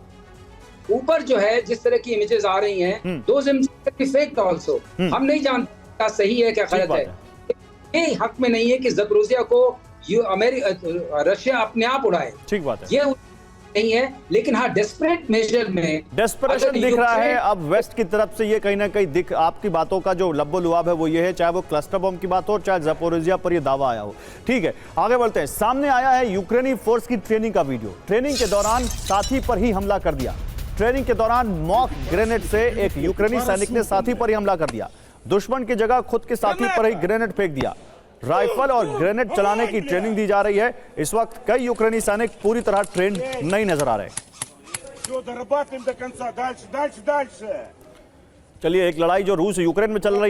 ऊपर जो है जिस तरह की इमेजेस आ रही हैं, दोस इमेजेस फेक आल्सो। हम नहीं जानते क्या सही है क्या गलत है। ये हक में नहीं है कि ज़ैपोरिज़िया को रशिया अपने आप उड़ाए, ठीक बात है, ये नहीं है। लेकिन हाँ, डेस्परेट मेजर में
डेस्परेशन दिख रहा है अब वेस्ट की तरफ से। ये कहीं ना कहीं दिख, आपकी बातों का जो लब्बो लुआब है वो ये है, चाहे वो क्लस्टर बम की बात हो, चाहे ज़ैपोरिज़िया पर ये दावा आया हो। ठीक है, आगे बढ़ते हैं। सामने आया है यूक्रेनी फोर्स की ट्रेनिंग का वीडियो। ट्रेनिंग के दौरान साथी पर ही हमला कर दिया। ट्रेनिंग के दौरान मॉक ग्रेनेड से एक यूक्रेनी सैनिक ने साथी पर ही हमला कर दिया। दुश्मन की जगह खुद के साथी पर ही ग्रेनेड फेंक दिया। राइफल और ग्रेनेड चलाने की ट्रेनिंग दी जा रही है। इस वक्त कई यूक्रेनी सैनिक पूरी तरह ट्रेंड नहीं नजर आ रहे। चलिए, एक लड़ाई जो रूस यूक्रेन में चल रही है